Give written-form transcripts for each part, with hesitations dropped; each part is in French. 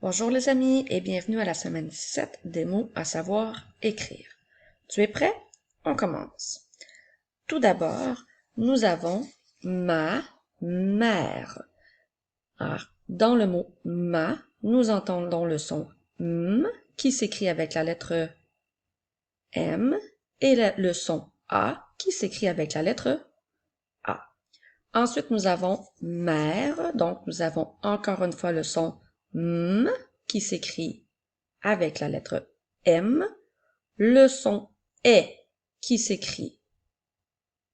Bonjour les amis et bienvenue à la semaine 7 des mots à savoir écrire. Tu es prêt? On commence. Tout d'abord, nous avons ma mère. Alors, dans le mot ma, nous entendons le son m qui s'écrit avec la lettre M et le son A qui s'écrit avec la lettre A. Ensuite, nous avons mère, donc nous avons encore une fois le son M qui s'écrit avec la lettre M, le son est qui s'écrit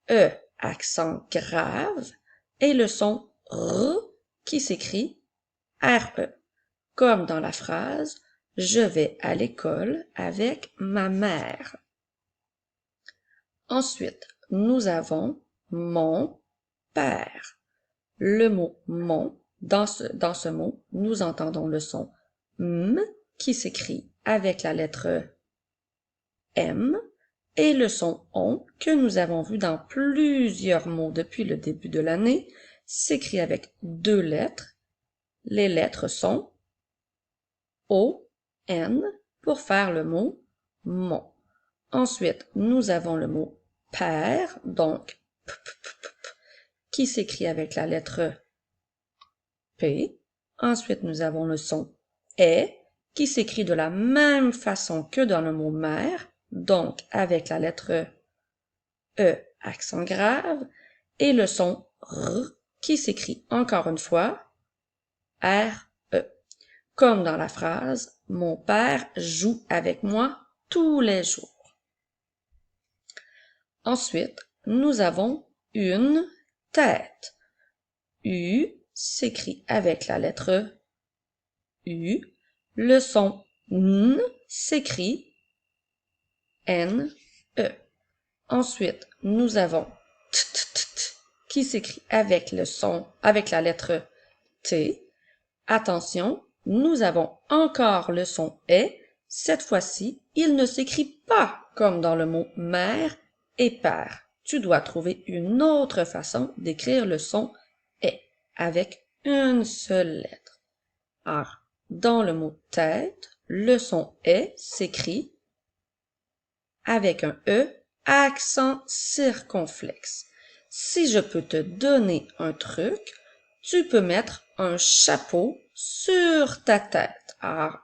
E, accent grave, et le son R qui s'écrit RE, comme dans la phrase « Je vais à l'école avec ma mère ». Ensuite, nous avons mon père. Le mot mon, dans ce mot, nous entendons le son M qui s'écrit avec la lettre M et le son on que nous avons vu dans plusieurs mots depuis le début de l'année s'écrit avec deux lettres. Les lettres sont O, N pour faire le mot mon. Ensuite, nous avons le mot père, donc p, qui s'écrit avec la lettre P. Ensuite, nous avons le son est qui s'écrit de la même façon que dans le mot mère, donc avec la lettre E, accent grave, et le son R qui s'écrit encore une fois R-E, comme dans la phrase « Mon père joue avec moi tous les jours ». Ensuite, nous avons une tête. U s'écrit avec la lettre U. Le son N s'écrit N-E. Ensuite, nous avons t qui s'écrit avec la lettre T. Attention, nous avons encore le son est. Cette fois-ci, il ne s'écrit pas comme dans le mot mère et père. Tu dois trouver une autre façon d'écrire le son est avec une seule lettre. Alors, dans le mot tête, le son est s'écrit avec un E, accent circonflexe. Si je peux te donner un truc, tu peux mettre un chapeau sur ta tête. Alors,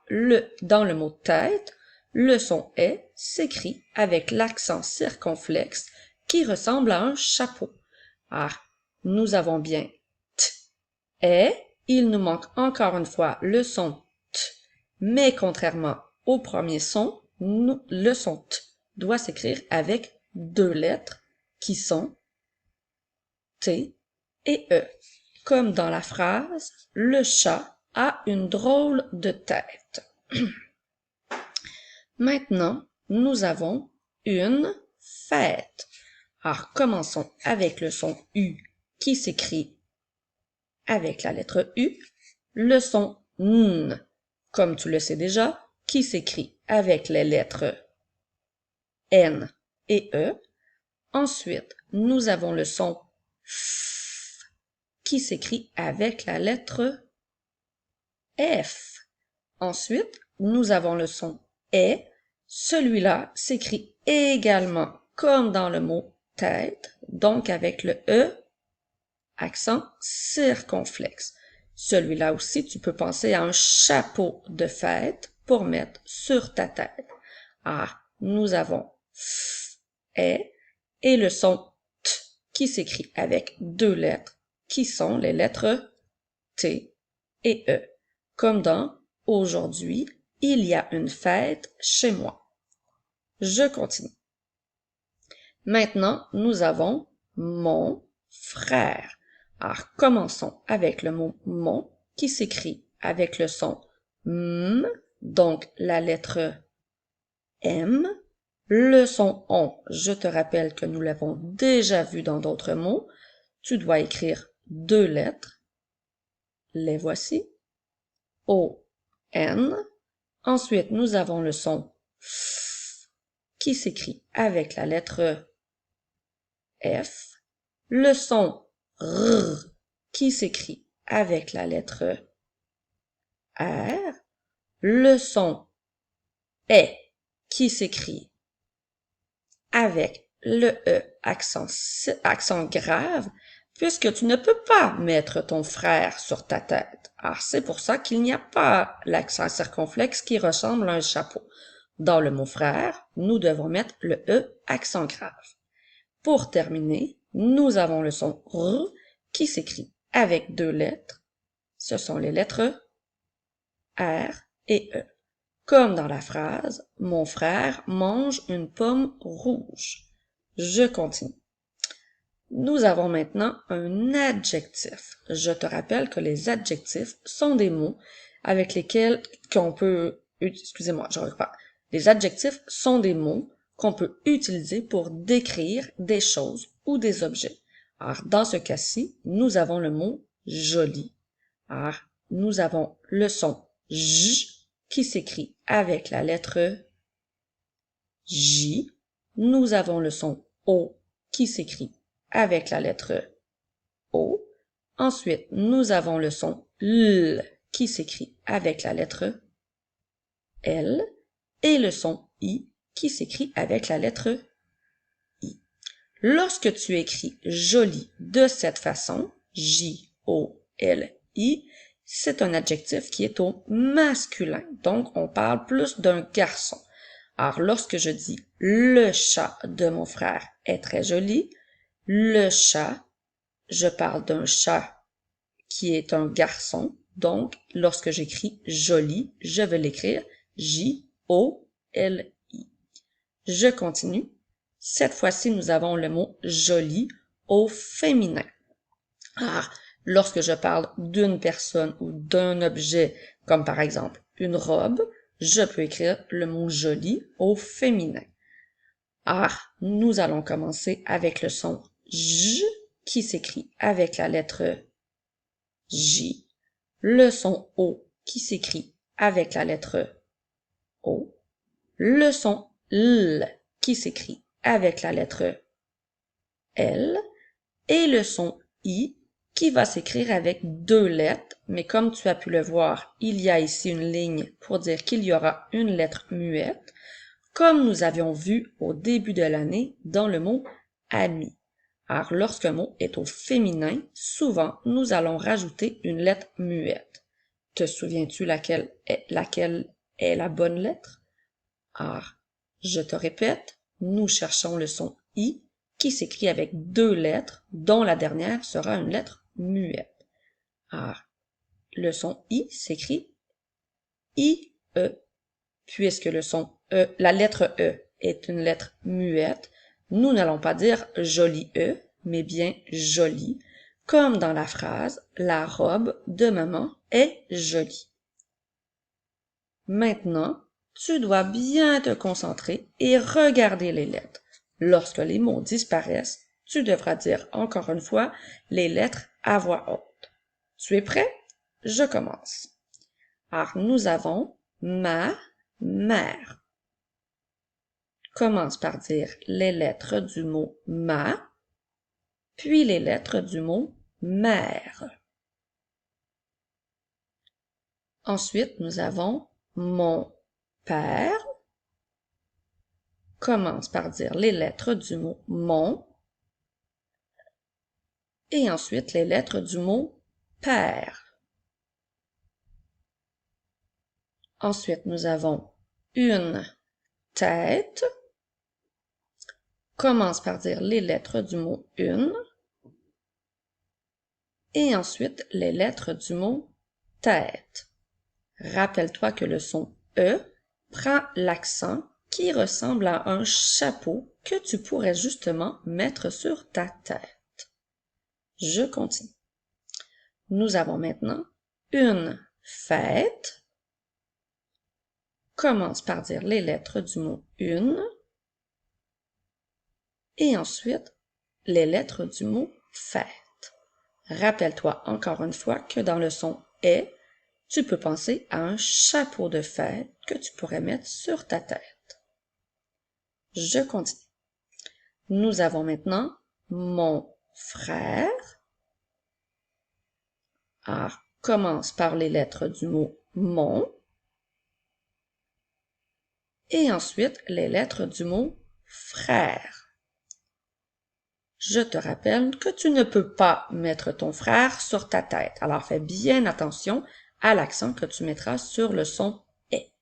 dans le mot tête, le son est s'écrit avec l'accent circonflexe qui ressemble à un chapeau. Alors, nous avons bien t, est, il nous manque encore une fois le son t, mais contrairement au premier son, le son t doit s'écrire avec deux lettres qui sont T et E. Comme dans la phrase « Le chat a une drôle de tête ». Maintenant, nous avons une fête. Alors, commençons avec le son U qui s'écrit avec la lettre U, le son N, comme tu le sais déjà, qui s'écrit avec les lettres N et E. Ensuite, nous avons le son F qui s'écrit avec la lettre F. Ensuite, nous avons le son E. Celui-là s'écrit également comme dans le mot tête, donc avec le E, accent circonflexe. Celui-là aussi, tu peux penser à un chapeau de fête pour mettre sur ta tête. Ah, nous avons F, E, et le son T qui s'écrit avec deux lettres qui sont les lettres T et E, comme dans « Aujourd'hui, il y a une fête chez moi ». Je continue. Maintenant, nous avons mon frère. Alors, commençons avec le mot mon qui s'écrit avec le son M, donc la lettre M. Le son on, je te rappelle que nous l'avons déjà vu dans d'autres mots. Tu dois écrire deux lettres. Les voici. O, N. Ensuite, nous avons le son F qui s'écrit avec la lettre F. Le son R qui s'écrit avec la lettre R. le son est qui s'écrit avec le E accent grave, puisque tu ne peux pas mettre ton frère sur ta tête. Alors, c'est pour ça qu'il n'y a pas l'accent circonflexe qui ressemble à un chapeau. Dans le mot frère, nous devons mettre le E accent grave. Pour terminer, nous avons le son R qui s'écrit avec 2 lettres. Ce sont les lettres R et E. Comme dans la phrase « Mon frère mange une pomme rouge ». Je continue. Nous avons maintenant un adjectif. Je te rappelle que les adjectifs sont des mots avec lesquels qu'on peut... Excusez-moi, je repars. Les adjectifs sont des mots qu'on peut utiliser pour décrire des choses ou des objets. Alors, dans ce cas-ci, nous avons le mot « joli ». Alors, nous avons le son « j » qui s'écrit avec la lettre J. Nous avons le son O qui s'écrit avec la lettre O. Ensuite, nous avons le son L qui s'écrit avec la lettre L et le son I qui s'écrit avec la lettre I. Lorsque tu écris joli de cette façon, J-O-L-I, c'est un adjectif qui est au masculin, donc on parle plus d'un garçon. Alors, lorsque je dis « le chat de mon frère est très joli », le chat, je parle d'un chat qui est un garçon, donc lorsque j'écris « joli », je vais l'écrire J-O-L-I. Je continue. Cette fois-ci, nous avons le mot « joli » au féminin. Alors, lorsque je parle d'une personne ou d'un objet, comme par exemple une robe, je peux écrire le mot « joli » au féminin. Alors, nous allons commencer avec le son J qui s'écrit avec la lettre J, le son O qui s'écrit avec la lettre O, le son L qui s'écrit avec la lettre L et le son I qui va s'écrire avec 2 lettres, mais comme tu as pu le voir, il y a ici une ligne pour dire qu'il y aura une lettre muette, comme nous avions vu au début de l'année dans le mot « ami ». Alors, lorsqu'un mot est au féminin, souvent, nous allons rajouter une lettre muette. Te souviens-tu laquelle est la bonne lettre? Alors, je te répète, nous cherchons le son « i » qui s'écrit avec 2 lettres, dont la dernière sera une lettre muette. Alors, le son « i » s'écrit « i-e ». Puisque le son E, la lettre E est une lettre muette, nous n'allons pas dire joli E, mais bien joli, comme dans la phrase « La robe de maman est jolie ». Maintenant, tu dois bien te concentrer et regarder les lettres. Lorsque les mots disparaissent, tu devras dire encore une fois les lettres à voix haute. Tu es prêt? Je commence. Alors, nous avons ma mère. Commence par dire les lettres du mot ma, puis les lettres du mot mère. Ensuite, nous avons mon père. Commence par dire les lettres du mot mon et ensuite les lettres du mot père. Ensuite, nous avons une tête. Commence par dire les lettres du mot une et ensuite les lettres du mot tête. Rappelle-toi que le son E prend l'accent qui ressemble à un chapeau que tu pourrais justement mettre sur ta tête. Je continue. Nous avons maintenant une fête. Commence par dire les lettres du mot une et ensuite les lettres du mot fête. Rappelle-toi encore une fois que dans le son est, tu peux penser à un chapeau de fête que tu pourrais mettre sur ta tête. Je continue. Nous avons maintenant mon frère. Alors, commence par les lettres du mot mon et ensuite les lettres du mot frère. Je te rappelle que tu ne peux pas mettre ton frère sur ta tête, alors fais bien attention à l'accent que tu mettras sur le son « est ».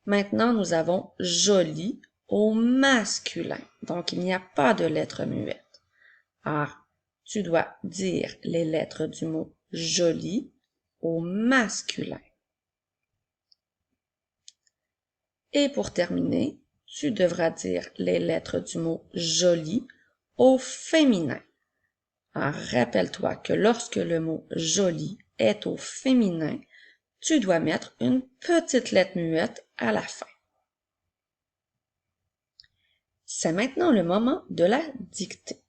Maintenant, nous avons « joli » au masculin, donc il n'y a pas de lettre muette. Alors, tu dois dire les lettres du mot « joli » au masculin. Et pour terminer, tu devras dire les lettres du mot « joli » au féminin. Alors, rappelle-toi que lorsque le mot « joli » est au féminin, tu dois mettre une petite lettre muette à la fin. C'est maintenant le moment de la dictée.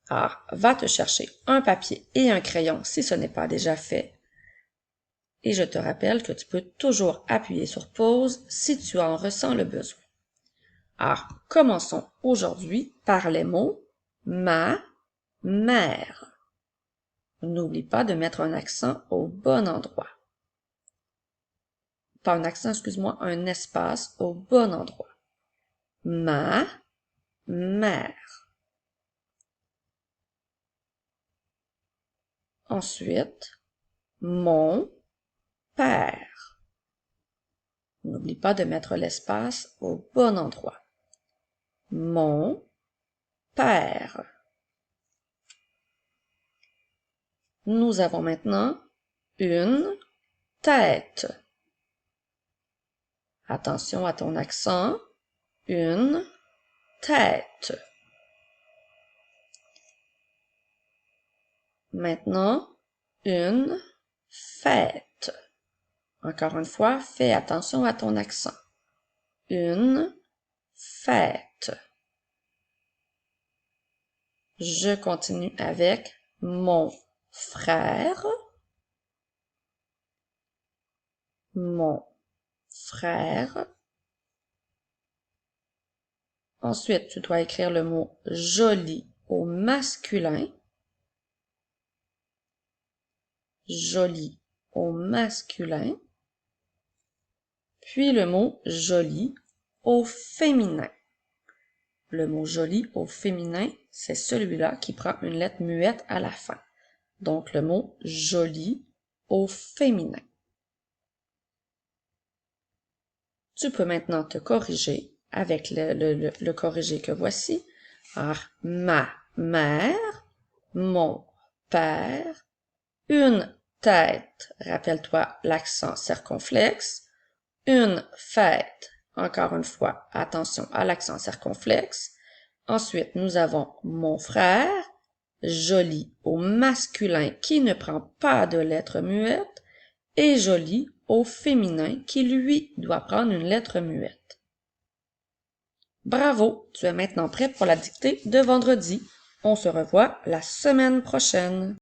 Alors, va te chercher un papier et un crayon si ce n'est pas déjà fait. Et je te rappelle que tu peux toujours appuyer sur pause si tu en ressens le besoin. Alors, commençons aujourd'hui par les mots ma mère. N'oublie pas de mettre un accent au bon endroit. Pas un accent, excuse-moi, un espace au bon endroit. Ma mère. Ensuite, mon père. N'oublie pas de mettre l'espace au bon endroit. Mon père. Nous avons maintenant une tête. Attention à ton accent. Une tête. Maintenant, une fête. Encore une fois, fais attention à ton accent. Une fête. Je continue avec mon frère. Mon frère. Ensuite, tu dois écrire le mot joli au masculin. Joli au masculin. Puis le mot joli au féminin. Le mot joli au féminin, c'est celui-là qui prend une lettre muette à la fin. Donc le mot joli au féminin. Tu peux maintenant te corriger avec le corrigé que voici. Alors, ma mère, mon père, une tête, rappelle-toi l'accent circonflexe, une fête, encore une fois, attention à l'accent circonflexe. Ensuite, nous avons mon frère, joli au masculin qui ne prend pas de lettre muette, et joli au féminin qui, lui, doit prendre une lettre muette. Bravo, tu es maintenant prêt pour la dictée de vendredi. On se revoit la semaine prochaine.